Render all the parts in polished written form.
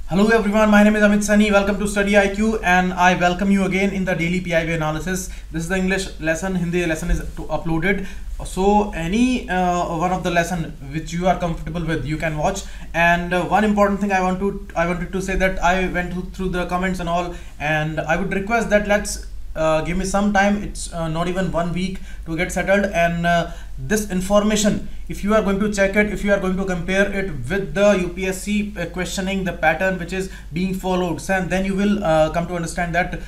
Hello everyone, my name is Amit Sani. Welcome to StudyIQ and I welcome you again in the daily PIB analysis. This is the English lesson, Hindi lesson is uploaded. So any one of the lesson which you are comfortable with, you can watch. And one important thing I wanted to say that I went through the comments and all, and I would request that let's give me some time. It's not even 1 week to get settled, and this information, if you are going to check it, if you are going to compare it with the UPSC questioning, the pattern which is being followed, then you will come to understand that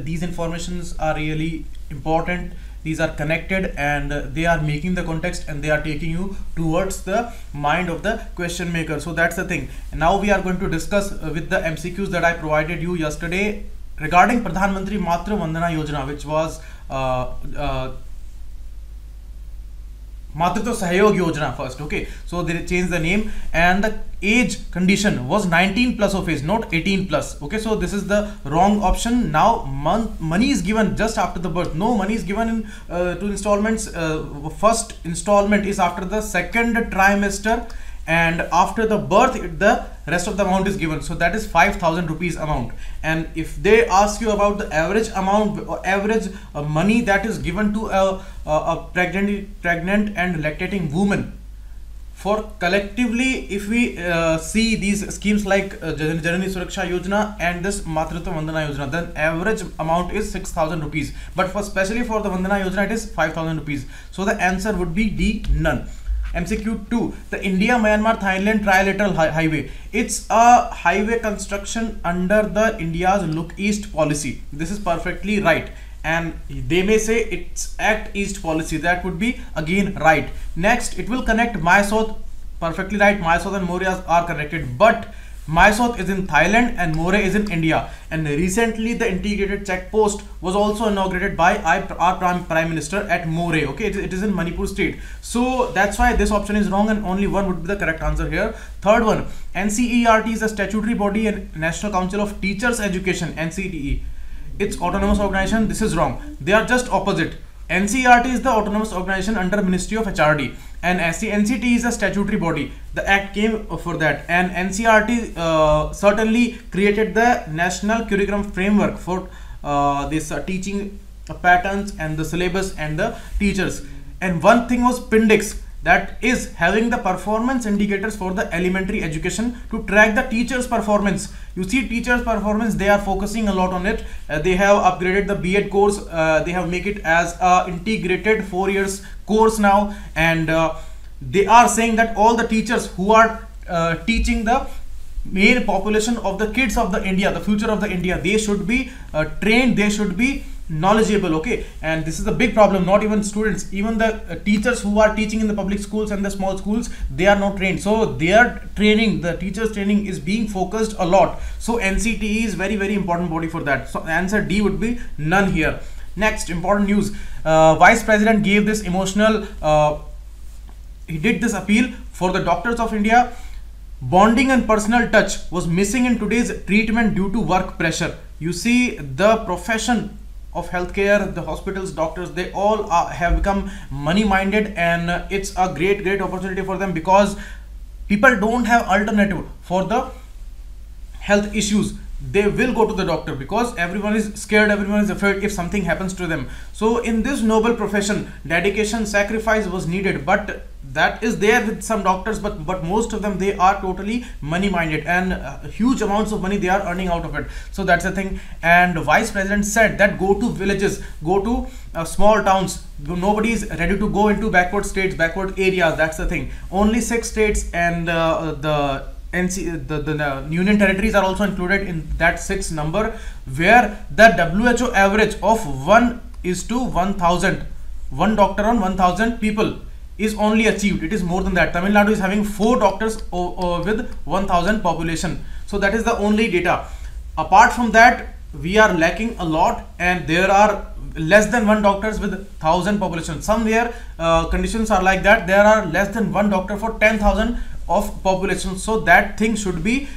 these informations are really important. These are connected and they are making the context and they are taking you towards the mind of the question maker. So that's the thing. Now we are going to discuss with the MCQs that I provided you yesterday regarding Pradhan Mantri Matru Vandana Yojana, which was Matritva Sahyog Yojana first. Okay, so they changed the name and the age condition was 19 plus of age, not 18 plus. Okay, so this is the wrong option. Now money is given just after the birth. No, money is given in two installments. First installment is after the second trimester, and after the birth the rest of the amount is given. So that is 5,000 rupees amount. And if they ask you about the average amount or average money that is given to a pregnant and lactating woman, for collectively, if we see these schemes like Janani Suraksha Yojana and this Matritva Vandana Yojana, then average amount is 6,000 rupees. But for especially for the Vandana Yojana, it is 5,000 rupees. So the answer would be D, none. MCQ 2, the India-Myanmar-Thailand trilateral highway. It's a highway construction under the India's Look East policy. This is perfectly right. And they may say it's Act East policy. That would be again right. Next, it will connect Mysore. Perfectly right. Mysore and Moreh are connected. But Mysore is in Thailand and Moreh is in India. And recently the integrated check post was also inaugurated by our Prime Minister at Moreh. Okay, it is in Manipur state. So that's why this option is wrong and only one would be the correct answer here. Third one, NCERT is a statutory body and National Council of Teachers Education, NCTE. It's autonomous organization. This is wrong. They are just opposite. NCERT is the autonomous organization under Ministry of HRD, and NCT is a statutory body. The act came for that, and NCERT certainly created the national curriculum framework for this teaching patterns and the syllabus and the teachers. And one thing was Pindix, that is having the performance indicators for the elementary education to track the teachers' performance. You see teachers' performance, they are focusing a lot on it. They have upgraded the B.Ed course. They have make it as a integrated 4 years course now, and they are saying that all the teachers who are teaching the main population of the kids of the India, the future of the India, they should be trained, they should be knowledgeable. Okay, and this is a big problem. Not even students, even the teachers who are teaching in the public schools and the small schools, they are not trained. So their training, the teachers training, is being focused a lot. So NCTE is very important body for that. So answer D would be none here. Next important news, Vice President gave this emotional he did this appeal for the doctors of India. Bonding and personal touch was missing in today's treatment due to work pressure. You see, the profession of healthcare, the hospitals, doctors, they all have become money minded, and it's a great opportunity for them because people don't have alternative for the health issues. They will go to the doctor because everyone is scared, everyone is afraid if something happens to them. So in this noble profession, dedication, sacrifice was needed, but that is there with some doctors, but most of them, they are totally money minded, and huge amounts of money they are earning out of it. So that's the thing. And Vice President said that go to villages, go to small towns. Nobody is ready to go into backward states, backward areas. That's the thing. Only 6 states and the union territories are also included in that 6 number, where the WHO average of 1:1,000, 1 doctor on 1,000 people is only achieved. It is more than that. Tamil Nadu is having 4 doctors with 1,000 population. So that is the only data. Apart from that, we are lacking a lot, and there are less than 1 doctors with 1,000 population. Somewhere conditions are like that. There are less than 1 doctor for 10,000 of population. So that thing should be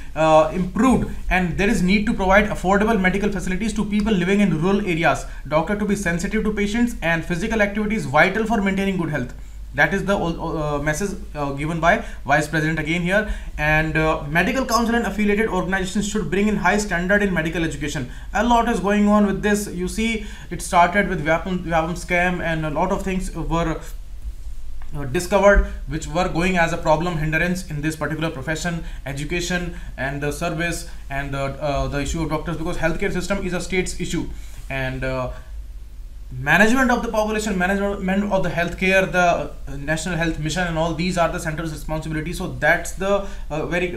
improved, and there is need to provide affordable medical facilities to people living in rural areas. Doctor to be sensitive to patients, and physical activity is vital for maintaining good health. That is the message given by Vice President again here. And medical council and affiliated organizations should bring in high standard in medical education. A lot is going on with this. You see, it started with Vyapam scam, and a lot of things were discovered which were going as a problem, hindrance in this particular profession, education and the service, and the issue of doctors, because healthcare system is a state's issue, and management of the population, management of the healthcare, the national health mission and all these are the center's responsibility. So that's the very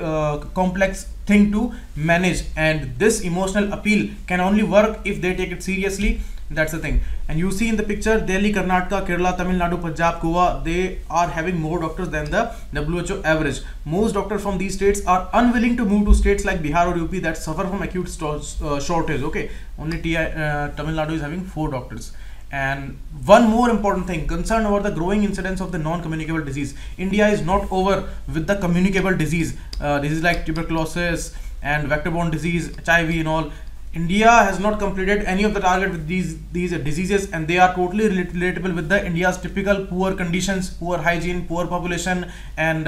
complex thing to manage, and this emotional appeal can only work if they take it seriously. That's the thing. And you see in the picture, Delhi, Karnataka, Kerala, Tamil Nadu, Punjab, Goa, they are having more doctors than the WHO average. Most doctors from these states are unwilling to move to states like Bihar or UP that suffer from acute shortage. Okay, only Tamil Nadu is having 4 doctors. And one more important thing, concern over the growing incidence of the non-communicable disease. India is not over with the communicable disease, diseases like tuberculosis and vector-borne disease, HIV and all. India has not completed any of the target with these diseases, and they are totally relatable with the India's typical poor conditions, poor hygiene, poor population, and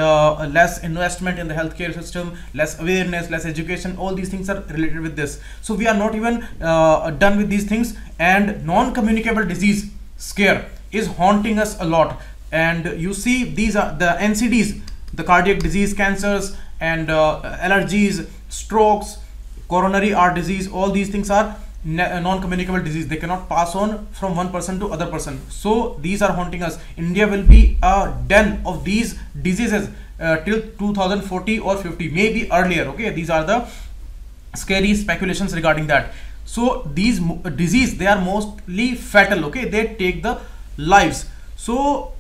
less investment in the healthcare system, less awareness, less education. All these things are related with this. So we are not even done with these things, and non-communicable disease scare is haunting us a lot. And you see, these are the NCDs, the cardiac disease, cancers, and allergies, strokes, coronary heart disease. All these things are non-communicable disease. They cannot pass on from one person to other person. So these are haunting us. India will be a den of these diseases till 2040 or 50, maybe earlier. Okay, these are the scary speculations regarding that. So these disease, they are mostly fatal. Okay, they take the lives. So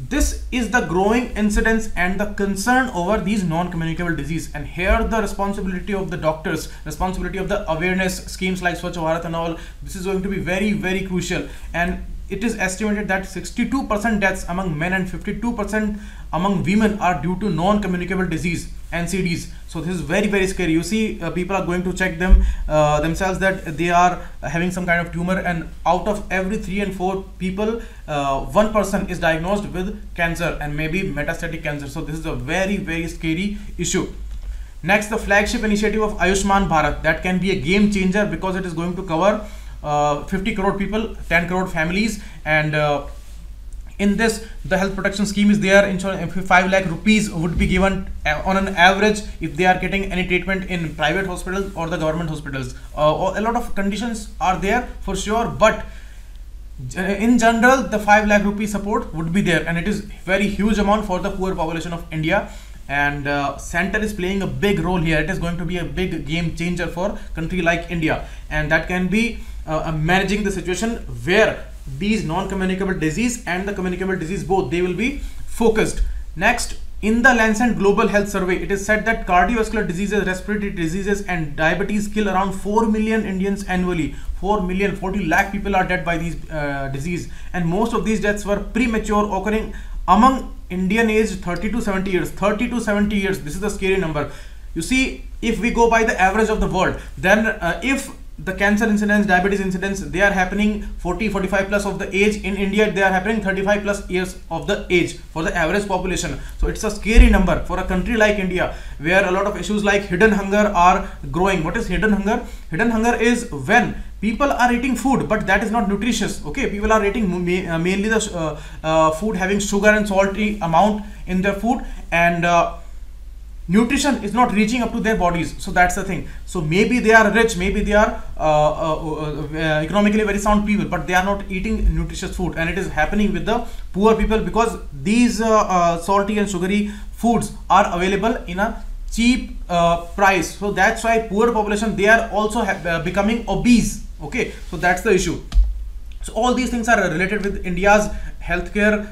this is the growing incidence and the concern over these non-communicable disease, and here the responsibility of the doctors, responsibility of the awareness schemes like Swachh Bharat and all, this is going to be very, very crucial. And it is estimated that 62% deaths among men and 52% among women are due to non-communicable disease, NCDs. So this is very, very scary. You see, people are going to check themselves that they are having some kind of tumor, and out of every 3 and 4 people, 1 person is diagnosed with cancer and maybe metastatic cancer. So this is a very, very scary issue. Next, the flagship initiative of Ayushman Bharat, that can be a game changer because it is going to cover 50 crore people, 10 crore families, and in this, the health protection scheme is there. Insurance 5 lakh rupees would be given on an average if they are getting any treatment in private hospitals or the government hospitals. A lot of conditions are there for sure, but in general, the 5 lakh rupee support would be there, and it is very huge amount for the poor population of India. And center is playing a big role here. It is going to be a big game changer for country like India, and that can be managing the situation where these non-communicable disease and the communicable disease, both, they will be focused. Next, in the Lancet Global Health Survey, it is said that cardiovascular diseases, respiratory diseases and diabetes kill around 4 million Indians annually. 4 million, 40 lakh people are dead by these disease, and most of these deaths were premature, occurring among Indian age 30 to 70 years. 30 to 70 years, this is the scary number. You see, if we go by the average of the world, then if the cancer incidence, diabetes incidence, they are happening 40-45 plus of the age. In India, they are happening 35 plus years of the age for the average population. So it's a scary number for a country like India, where a lot of issues like hidden hunger are growing. What is hidden hunger? Hidden hunger is when people are eating food, but that is not nutritious. Okay, people are eating mainly the food having sugar and salty amount in their food, and nutrition is not reaching up to their bodies. So that's the thing. So maybe they are rich, maybe they are economically very sound people, but they are not eating nutritious food, and it is happening with the poor people because these salty and sugary foods are available in a cheap price. So that's why poor population, they are also becoming obese. Okay, so that's the issue. So all these things are related with India's healthcare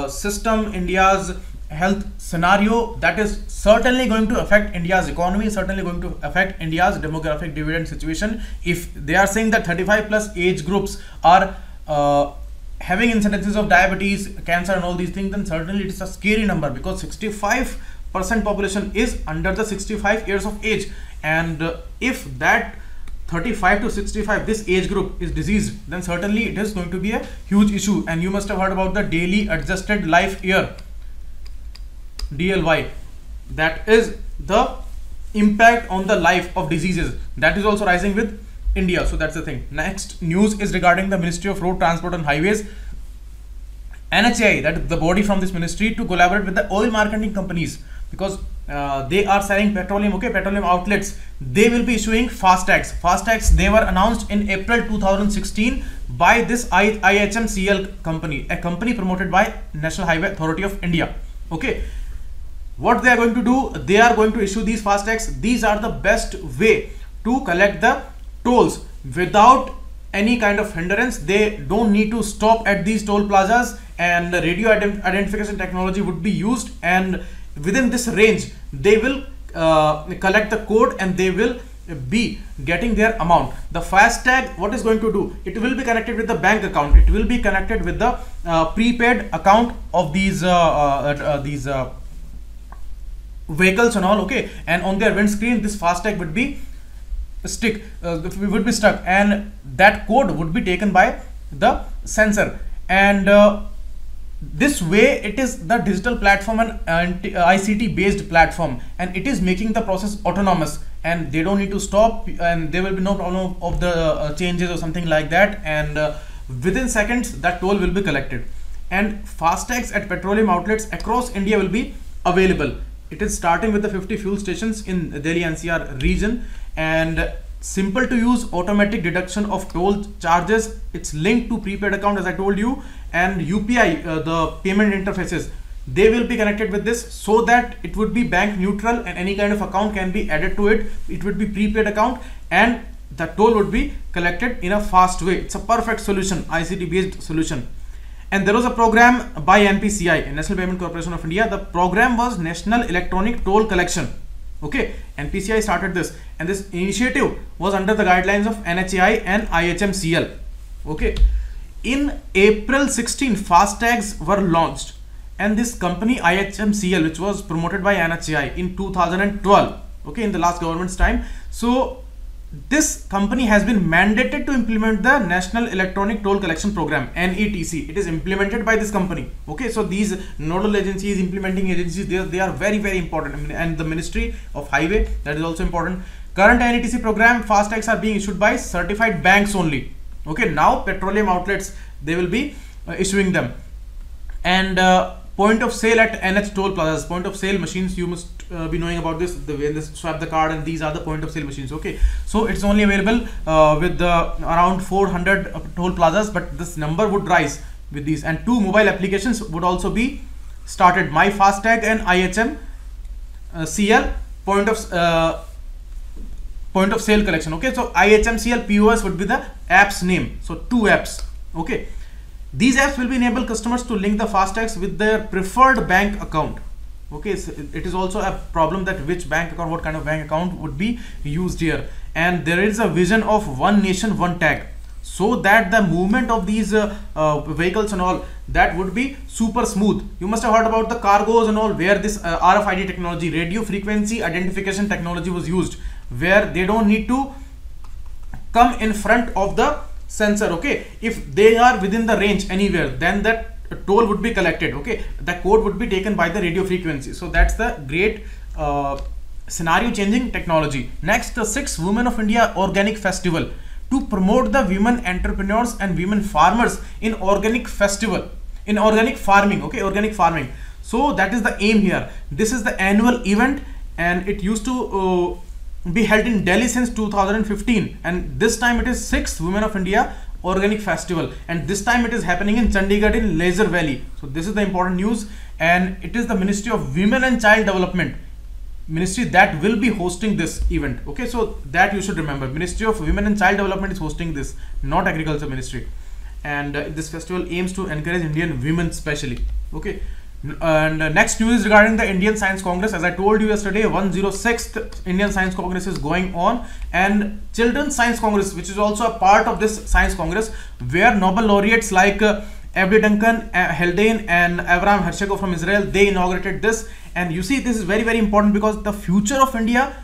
system, India's health scenario. That is certainly going to affect India's economy, certainly going to affect India's demographic dividend situation. If they are saying that 35 plus age groups are having incidences of diabetes, cancer and all these things, then certainly it is a scary number, because 65% population is under the 65 years of age, and if that 35 to 65, this age group is diseased, then certainly it is going to be a huge issue. And you must have heard about the daily adjusted life year, DLY. That is the impact on the life of diseases. That is also rising with India. So that's the thing. Next news is regarding the Ministry of Road Transport and Highways, NHAI, that is the body from this ministry, to collaborate with the oil marketing companies, because they are selling petroleum, okay, petroleum outlets. They will be issuing FASTags. FASTags, they were announced in April 2016 by this IHMCL company, a company promoted by National Highway Authority of India. Okay, what they are going to do, they are going to issue these FASTags. These are the best way to collect the tolls without any kind of hindrance. They don't need to stop at these toll plazas, and the radio identification technology would be used, and within this range they will collect the code and they will be getting their amount. The FASTag, what is going to do, it will be connected with the bank account, it will be connected with the prepaid account of these vehicles and all, okay, and on their windscreen this FASTag would be stuck, and that code would be taken by the sensor. And this way it is the digital platform and ICT based platform, and it is making the process autonomous, and they don't need to stop, and there will be no problem of the changes or something like that, and within seconds that toll will be collected. And FASTags at petroleum outlets across India will be available. It is starting with the 50 fuel stations in Delhi NCR region, and simple to use, automatic deduction of toll charges. It's linked to prepaid account, as I told you, and UPI, the payment interfaces, they will be connected with this, so that it would be bank neutral and any kind of account can be added to it. It would be prepaid account and the toll would be collected in a fast way. It's a perfect solution, ICT based solution. And there was a program by NPCI, National Payment Corporation of India. The program was National Electronic Toll Collection. Okay, NPCI started this, and this initiative was under the guidelines of NHAI and IHMCL. Okay, in April 16, FASTags were launched, and this company IHMCL, which was promoted by NHAI in 2012, okay, in the last government's time. So this company has been mandated to implement the National Electronic Toll Collection Program, NETC. It is implemented by this company. Okay, so these nodal agencies, implementing agencies, they are very, very important. And the Ministry of Highway, that is also important. Current NETC program, FASTags are being issued by certified banks only. Okay, now petroleum outlets, they will be issuing them. And point of sale at NH toll plazas, point of sale machines, you must be knowing about this, the way they swap the card, and these are the point of sale machines. Okay, so it's only available with around 400 toll plazas, but this number would rise with these, and 2 mobile applications would also be started, My FASTag and IHMCL point of sale collection. Okay, so IHMCL POS would be the app's name, so 2 apps. Okay, these apps will be enable customers to link the FASTags with their preferred bank account. Okay, so it is also a problem that which bank account, what kind of bank account would be used here. And there is a vision of one nation, one tag, so that the movement of these vehicles and all, that would be super smooth. You must have heard about the cargos and all, where this RFID technology, radio frequency identification technology, was used, where they don't need to come in front of the sensor. Okay, if they are within the range anywhere, then that toll would be collected. Okay, the code would be taken by the radio frequency. So that's the great scenario changing technology. Next, the 6th Women of India Organic Festival, to promote the women entrepreneurs and women farmers in organic festival, in organic farming. Okay, organic farming. So that is the aim here. This is the annual event, and it used to be held in Delhi since 2015, and this time it is 6th Women of India Organic Festival, and this time it is happening in Chandigarh in Laser Valley. So this is the important news, and it is the Ministry of Women and Child Development ministry that will be hosting this event. Okay, so that you should remember, Ministry of Women and Child Development is hosting this, not Agriculture Ministry. And this festival aims to encourage Indian women especially. Okay, and next news is regarding the Indian Science Congress. As I told you yesterday, 106th Indian Science Congress is going on, and Children's Science Congress, which is also a part of this Science Congress, where Nobel laureates like Abby Duncan, Haldane, and Avram Hershego from Israel, they inaugurated this. And you see, this is very, very important, because the future of India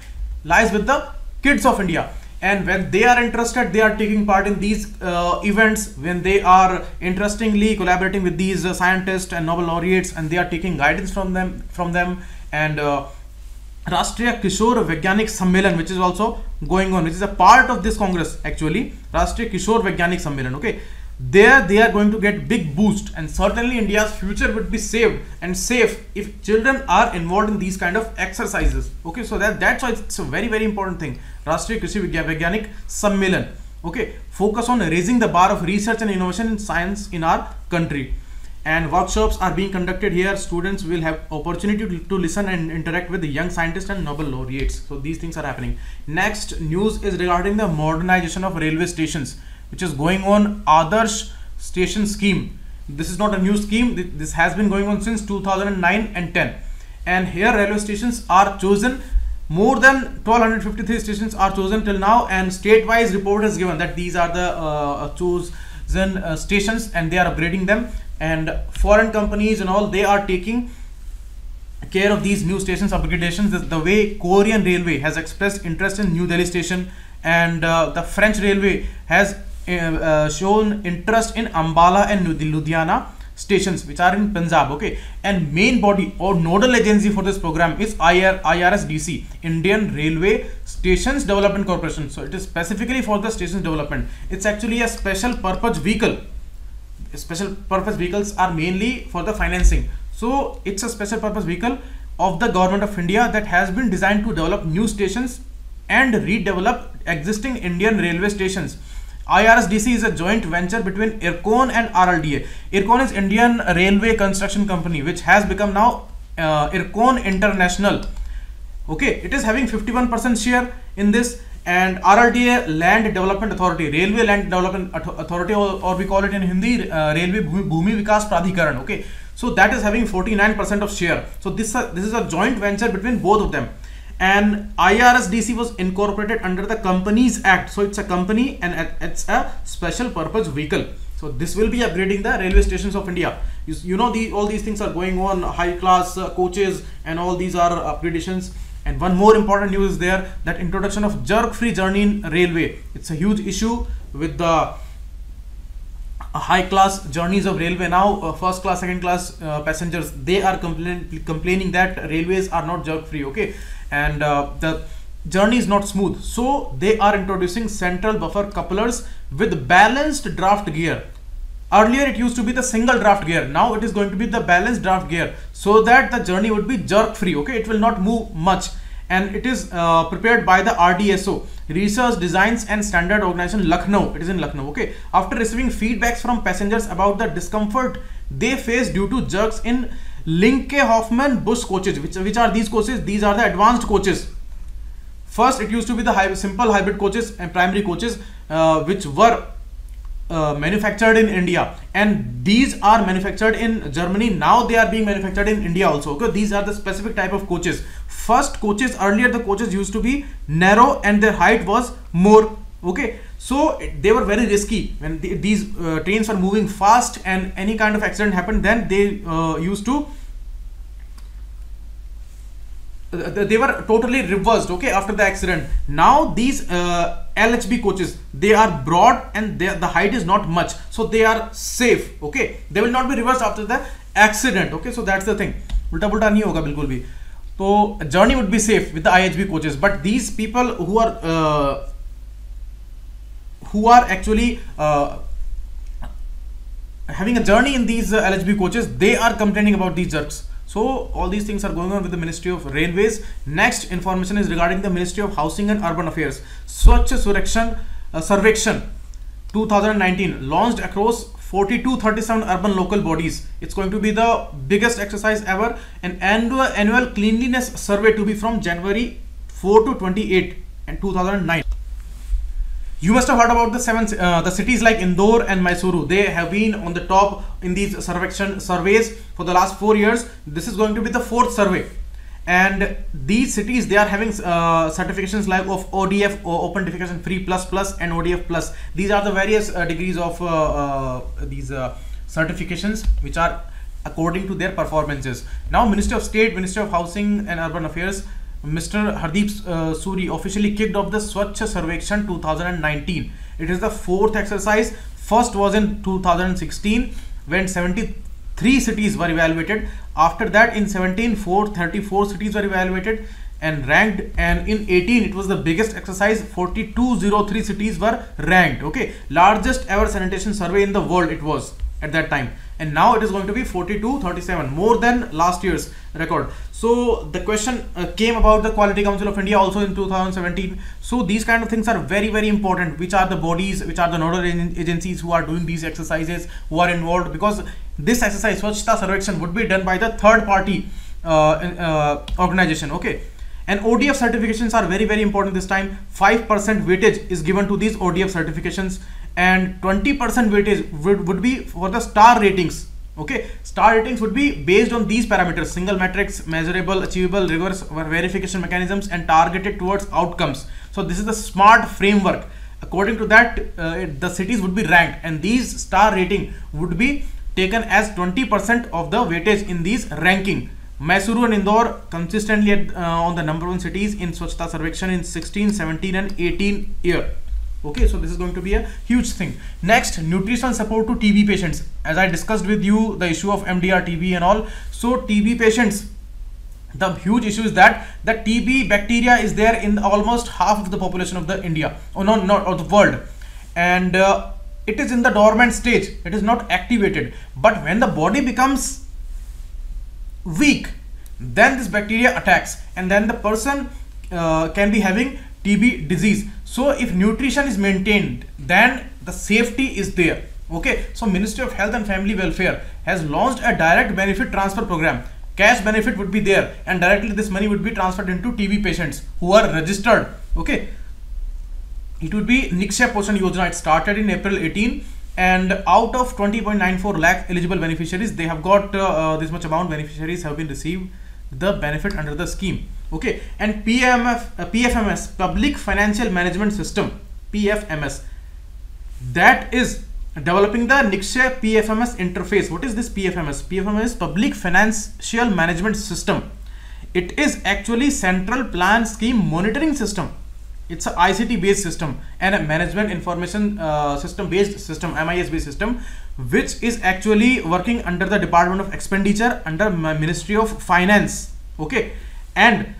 lies with the kids of India. and when they are interested, they are taking part in these events, when they are interestingly collaborating with these scientists and Nobel laureates, and they are taking guidance from them. And Rashtriya Kishore Vaigyanik Sammelan, which is also going on, which is a part of this Congress actually, Rashtriya Kishore Vaigyanik Sammelan. Okay, there they are going to get big boost, and certainly India's future would be saved and safe if children are involved in these kind of exercises. Okay, so that's why it's a very, very important thing. Rashtriya Krishi Vaigyanik Sammelan. Okay, focus on raising the bar of research and innovation in science in our country. And workshops are being conducted here. Students will have opportunity to listen and interact with the young scientists and Nobel laureates. So these things are happening. Next news is regarding the modernization of railway stations, which is going on. Adarsh Station Scheme. This is not a new scheme. This has been going on since 2009 and 10. And here railway stations are chosen. More than 1253 stations are chosen till now, and state-wise report is given that these are the chosen stations, and they are upgrading them. And foreign companies and all, they are taking care of these new stations upgradations. The way Korean Railway has expressed interest in New Delhi station, and the French Railway has shown interest in Ambala and Ludhiana stations, which are in Punjab. Okay, and main body or nodal agency for this program is IRSDC, Indian Railway Stations Development Corporation. So it is specifically for the stations development. It's actually a special purpose vehicle. Special purpose vehicles are mainly for the financing. So it's a special purpose vehicle of the government of India that has been designed to develop new stations and redevelop existing Indian railway stations. IRSDC is a joint venture between IRCON and RLDA. IRCON is Indian Railway Construction Company, which has become now IRCON International. Okay, it is having 51% share in this. And RLDA Land Development Authority, Railway Land Development Authority, or we call it in Hindi Railway Bhumi Vikas Pradhikaran. Okay, so that is having 49% of share. So this is a joint venture between both of them. And IRSDC was incorporated under the Companies Act. So it's a company and it's a special purpose vehicle. So this will be upgrading the railway stations of India. You know, all these things are going on, high class coaches, and all these are upgradations. And one more important news is there, that introduction of jerk-free journey in railway. It's a huge issue with the high-class journeys of railway now. First class, second class passengers, they are complaining that railways are not jerk-free. Okay, and the journey is not smooth. So they are introducing central buffer couplers with balanced draft gear. Earlier it used to be the single draft gear. Now it is going to be the balanced draft gear, so that the journey would be jerk free. Okay, it will not move much. And it is prepared by the RDSO, Research Designs and Standard Organization, Lucknow. It is in Lucknow. Okay, after receiving feedbacks from passengers about the discomfort they face due to jerks in Linke Hoffman Bush coaches. Which are these coaches? These are the advanced coaches. First it used to be the simple hybrid coaches and primary coaches, which were manufactured in India, and these are manufactured in Germany. Now they are being manufactured in India also. Okay, these are the specific type of coaches. First coaches, earlier the coaches used to be narrow and their height was more. Okay, so they were very risky when these trains were moving fast and any kind of accident happened, then they used to they were totally reversed. Okay, after the accident. Now these LHB coaches, they are broad and the height is not much, so they are safe. Okay, they will not be reversed after the accident. Okay, so that's the thing. Ulta pulta nahi hoga bilkul bhi. So journey would be safe with the IHB coaches. But these people who are actually having a journey in these LHB coaches, they are complaining about these jerks. So all these things are going on with the Ministry of Railways. Next information is regarding the Ministry of Housing and Urban Affairs. Swachh Survekshan 2019 launched across 4237 urban local bodies. It's going to be the biggest exercise ever. An annual cleanliness survey to be from January 4 to 28 in 2009. You must have heard about the cities like Indore and Mysuru. They have been on the top in these surveys for the last 4 years. This is going to be the 4th survey. And these cities, they are having certifications like of ODF, or Open Defecation Free Plus and ODF Plus. These are the various degrees of these certifications, which are according to their performances. Now Ministry of State, Ministry of Housing and Urban Affairs Mr. Hardeep Suri officially kicked off the OCHA Selection 2019. It is the fourth exercise. First was in 2016 when 73 cities were evaluated. After that in 17, 34 cities were evaluated and ranked, and in 18 it was the biggest exercise. 4203 cities were ranked. Okay, largest ever sanitation survey in the world it was at that time, and now it is going to be 4237, more than last year's record. So the question came about the Quality Council of India also in 2017. So these kind of things are very, very important. Which are the bodies, which are the nodal agencies who are doing these exercises, who are involved, because this exercise Swachhta Selection would be done by the third party organization. Okay, and ODF certifications are very, very important this time. 5% weightage is given to these ODF certifications, and 20% weightage would be for the star ratings. Okay, star ratings would be based on these parameters: single metrics, measurable, achievable, reverse verification mechanisms, and targeted towards outcomes. So this is the SMART framework. According to that, the cities would be ranked, and these star rating would be taken as 20% of the weightage in these ranking. Mysuru and Indore consistently on the #1 cities in Swachhta Selection in 16, 17 and 18 year. Okay, so this is going to be a huge thing. Next, nutrition support to TB patients. As I discussed with you, the issue of MDR, TB and all. So TB patients, the huge issue is that the TB bacteria is there in almost half of the population of the India, or not of the world, and it is in the dormant stage. It is not activated, but when the body becomes weak, then this bacteria attacks, and then the person can be having TB disease. So if nutrition is maintained, then the safety is there. Okay, so Ministry of Health and Family Welfare has launched a direct benefit transfer program. Cash benefit would be there, and directly this money would be transferred into TB patients who are registered. Okay, it would be Nikshay Poshan Yojana. It started in April 18, and out of 20.94 lakh eligible beneficiaries, they have got this much amount. Beneficiaries have been received the benefit under the scheme. Okay, and PFMS, Public Financial Management System, PFMS, that is developing the Nikshay PFMS interface. What is this PFMS? PFMS, Public Financial Management System. It is actually Central Plan Scheme Monitoring System. It's a ICT based system and a Management Information System based system, MIS based system, which is actually working under the Department of Expenditure under Ministry of Finance. Okay, and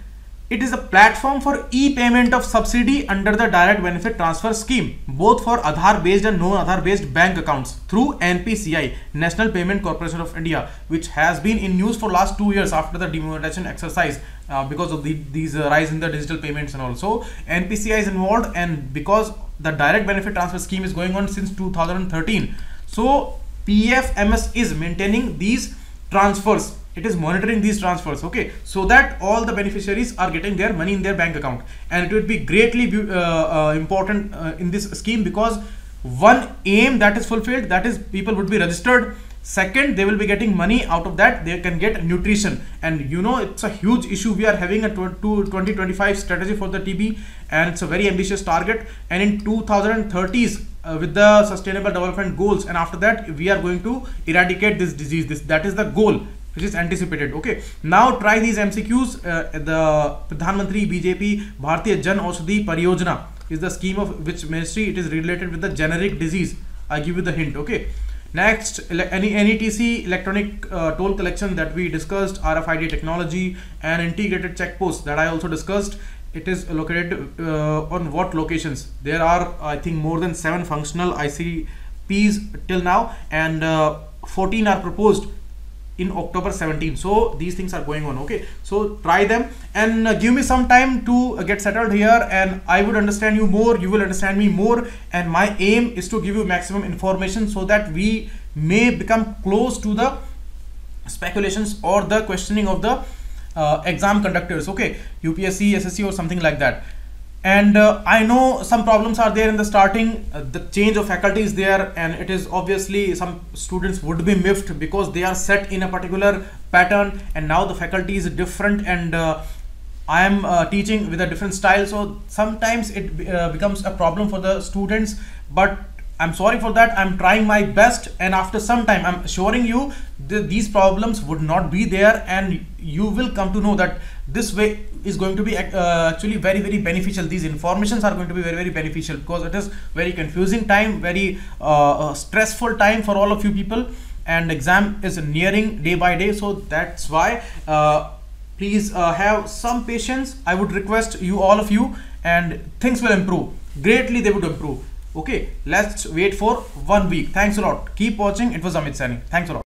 it is a platform for e-payment of subsidy under the direct benefit transfer scheme, both for Aadhaar based and non-Aadhaar based bank accounts through NPCI, National Payment Corporation of India, which has been in news for last 2 years after the demonetization exercise because of these rise in the digital payments and all. So NPCI is involved, and because the direct benefit transfer scheme is going on since 2013, so PFMS is maintaining these transfers. It is monitoring these transfers, okay, so that all the beneficiaries are getting their money in their bank account. And it would be greatly important in this scheme, because one aim that is fulfilled, that is people would be registered. Second, they will be getting money out of that. They can get nutrition, and you know, it's a huge issue. We are having a 2025 strategy for the TB, and it's a very ambitious target. And in 2030s, with the Sustainable Development Goals, and after that we are going to eradicate this disease. That is the goal which is anticipated. Okay, now try these MCQs. The Pradhan Mantri BJP Bharatiya Jan Aushadhi Pariyojana is the scheme of which ministry. It is related with the generic disease. I give you the hint. Okay, next, NETC electronic toll collection that we discussed, RFID technology and integrated check posts that I also discussed. It is located on what locations? There are, I think, more than 7 functional ICPs till now, and 14 are proposed in October 17. So these things are going on. Okay, so try them and give me some time to get settled here, and I would understand you more, you will understand me more, and my aim is to give you maximum information so that we may become close to the speculations or the questioning of the exam conductors. Okay, UPSC, SSC or something like that. And I know some problems are there in the starting. The change of faculty is there, and it is obviously some students would be miffed because they are set in a particular pattern, and now the faculty is different, and I am teaching with a different style. So sometimes it becomes a problem for the students, but I'm sorry for that. I'm trying my best, and after some time I'm assuring you these problems would not be there, and you will come to know that this way is going to be actually very, very beneficial. These informations are going to be very, very beneficial, because it is very confusing time, very stressful time for all of you people, and exam is nearing day by day. So that's why please have some patience. I would request you, all of you, and things will improve greatly. They would improve. Okay, let's wait for 1 week. Thanks a lot. Keep watching. It was Amit Saini. Thanks a lot.